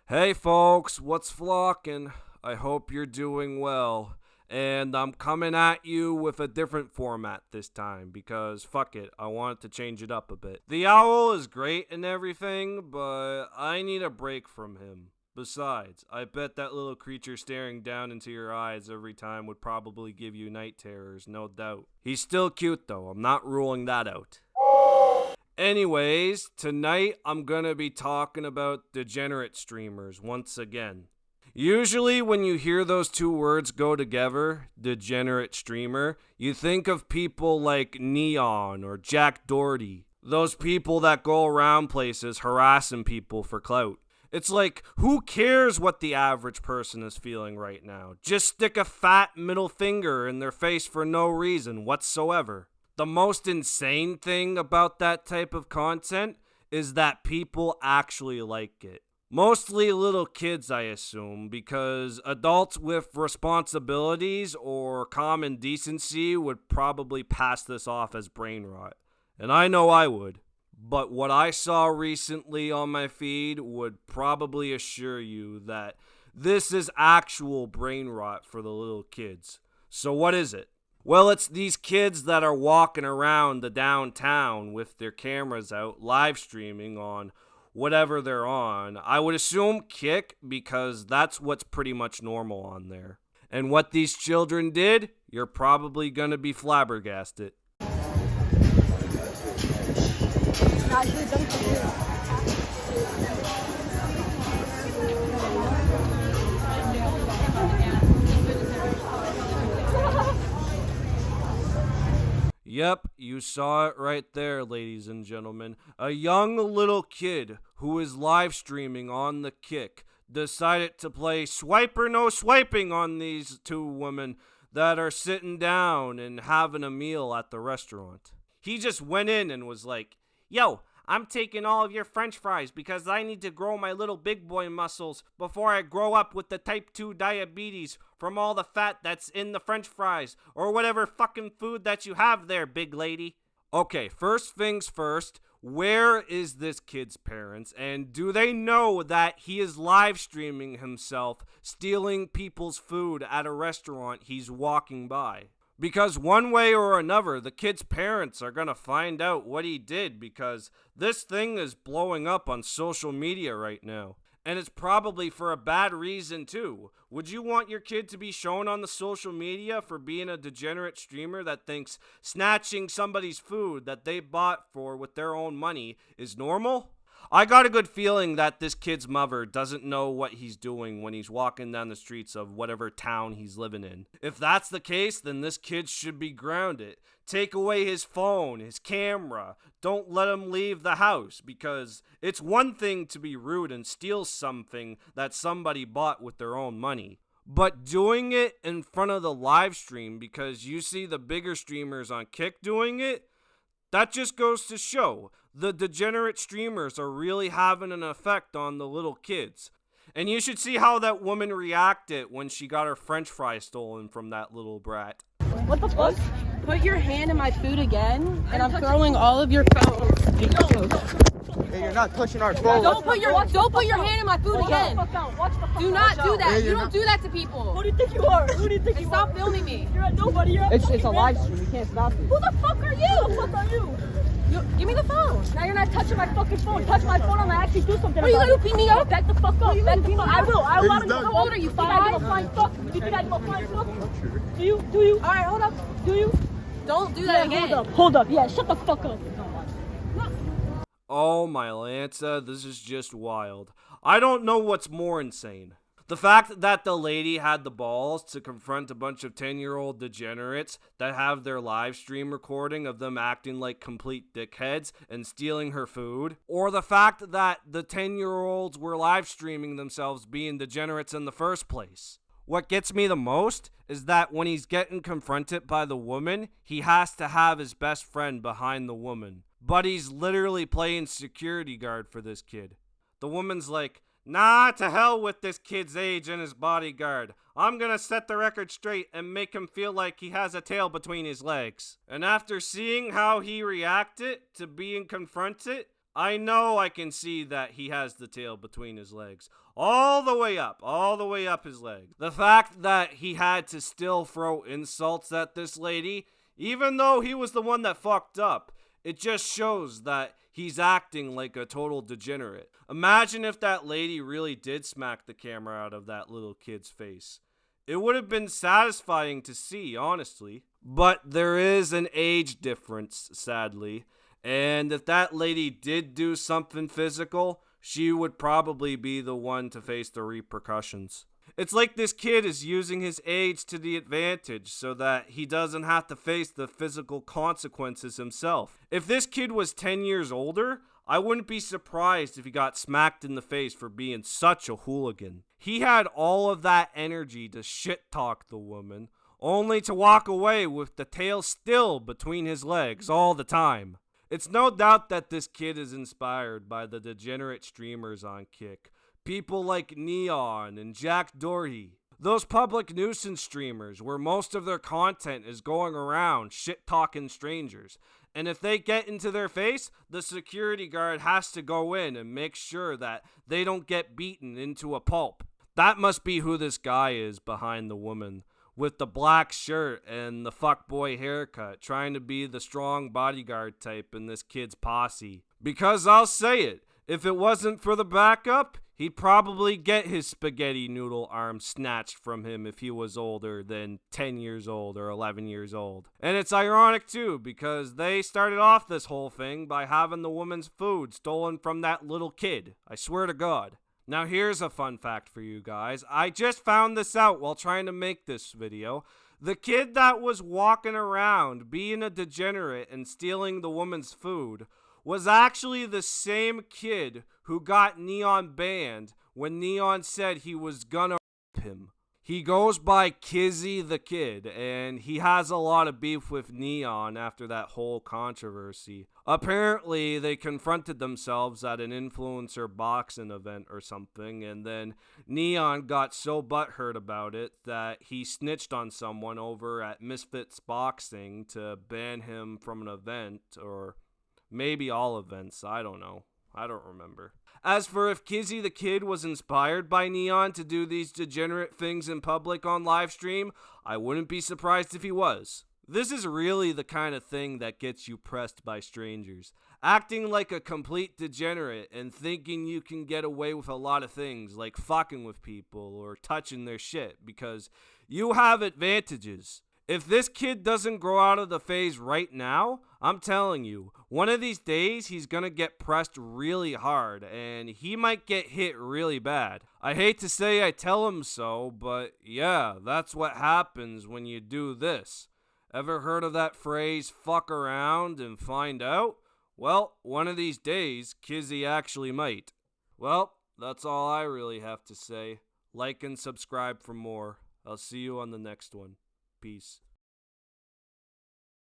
Hey folks, what's flocking? I hope you're doing well. And I'm coming at you with a different format this time because fuck it, I wanted to change it up a bit. The owl is great and everything, but I need a break from him. Besides, I bet that little creature staring down into your eyes every time would probably give you night terrors, no doubt. He's still cute though, I'm not ruling that out. Anyways, tonight I'm gonna be talking about degenerate streamers once again. Usually, when you hear those two words go together, degenerate streamer, you think of people like Neon or Jack Doherty. Those people that go around places harassing people for clout. It's like, who cares what the average person is feeling right now? Just stick a fat middle finger in their face for no reason whatsoever. The most insane thing about that type of content is that people actually like it. Mostly little kids, I assume, because adults with responsibilities or common decency would probably pass this off as brain rot. And I know I would. But what I saw recently on my feed would probably assure you that this is actual brain rot for the little kids. So what is it? Well, it's these kids that are walking around the downtown with their cameras out, live streaming on whatever they're on. I would assume Kick because that's what's pretty much normal on there. And what these children did, you're probably gonna be flabbergasted. Yep, you saw it right there, ladies and gentlemen. A young little kid who is live streaming on the Kick decided to play swipe or no swiping on these two women that are sitting down and having a meal at the restaurant. He just went in and was like, "Yo, I'm taking all of your french fries because I need to grow my little big boy muscles before I grow up with the type 2 diabetes from all the fat that's in the french fries or whatever fucking food that you have there, big lady." Okay, first things first, where is this kid's parents and do they know that he is live streaming himself stealing people's food at a restaurant he's walking by? Because one way or another, the kid's parents are gonna find out what he did because this thing is blowing up on social media right now. And it's probably for a bad reason too. Would you want your kid to be shown on the social media for being a degenerate streamer that thinks snatching somebody's food that they bought for with their own money is normal? I got a good feeling that this kid's mother doesn't know what he's doing when he's walking down the streets of whatever town he's living in. If that's the case, then this kid should be grounded. Take away his phone, his camera. Don't let him leave the house because it's one thing to be rude and steal something that somebody bought with their own money. But doing it in front of the live stream because you see the bigger streamers on Kick doing it, that just goes to show the degenerate streamers are really having an effect on the little kids. And you should see how that woman reacted when she got her french fry stolen from that little brat. What the fuck? Put your hand in my food again, and I'm throwing all of your phones. Hey, you're not touching our phone. Don't put your hand in my food again. Do not do that. You don't do that to people. Who do you think you are? Who do you think you are? Stop filming me. You're a nobody. It's a live stream. You can't stop it. Who the fuck are you? Who the fuck are you? Give me the phone. Now you're not touching my fucking phone. Touch my phone, I'm gonna actually do something. Are you gonna beat me up? Back the fuck up. Back the fuck. I will. I will. How old are you? You think I give a 5? flying fuck? You think I give a flying fuck? Do you? Do you? All right, hold up. Do you? Don't do that again. Hold up. Yeah, shut the fuck up. Oh my Lanza, this is just wild. I don't know what's more insane. The fact that the lady had the balls to confront a bunch of 10-year-old degenerates that have their live stream recording of them acting like complete dickheads and stealing her food, or the fact that the 10-year-olds were live streaming themselves being degenerates in the first place. What gets me the most is that when he's getting confronted by the woman, he has to have his best friend behind the woman. But he's literally playing security guard for this kid. The woman's like, "Nah, to hell with this kid's age and his bodyguard. I'm gonna set the record straight and make him feel like he has a tail between his legs." And after seeing how he reacted to being confronted, I know I can see that he has the tail between his legs. All the way up his leg. The fact that he had to still throw insults at this lady, even though he was the one that fucked up, it just shows that he's acting like a total degenerate. Imagine if that lady really did smack the camera out of that little kid's face. It would have been satisfying to see, honestly. But there is an age difference, sadly. And if that lady did do something physical, she would probably be the one to face the repercussions. It's like this kid is using his age to the advantage so that he doesn't have to face the physical consequences himself. If this kid was 10 years older, I wouldn't be surprised if he got smacked in the face for being such a hooligan. He had all of that energy to shit talk the woman, only to walk away with the tail still between his legs all the time. It's no doubt that this kid is inspired by the degenerate streamers on Kick. People like Neon and Jack Doherty. Those public nuisance streamers where most of their content is going around shit-talking strangers. And if they get into their face, the security guard has to go in and make sure that they don't get beaten into a pulp. That must be who this guy is behind the woman, with the black shirt and the fuckboy haircut, trying to be the strong bodyguard type in this kid's posse. Because I'll say it, if it wasn't for the backup, he'd probably get his spaghetti noodle arm snatched from him if he was older than 10 years old or 11 years old. And it's ironic too, because they started off this whole thing by having the woman's food stolen from that little kid. I swear to God. Now here's a fun fact for you guys. I just found this out while trying to make this video. The kid that was walking around being a degenerate and stealing the woman's food was actually the same kid who got Neon banned when Neon said he was gonna rape him. He goes by Kizzy the Kid, and he has a lot of beef with Neon after that whole controversy. Apparently, they confronted themselves at an influencer boxing event or something, and then Neon got so butthurt about it that he snitched on someone over at Misfits Boxing to ban him from an event, or maybe all events, I don't know. I don't remember. As for if Kizzy the Kid was inspired by Neon to do these degenerate things in public on livestream, I wouldn't be surprised if he was. This is really the kind of thing that gets you pressed by strangers. Acting like a complete degenerate and thinking you can get away with a lot of things like fucking with people or touching their shit because you have advantages. If this kid doesn't grow out of the phase right now, I'm telling you, one of these days he's gonna get pressed really hard and he might get hit really bad. I hate to say I tell him so, but yeah, that's what happens when you do this. Ever heard of that phrase, fuck around and find out? Well, one of these days, Kizzy actually might. Well, that's all I really have to say. Like and subscribe for more. I'll see you on the next one. Peace.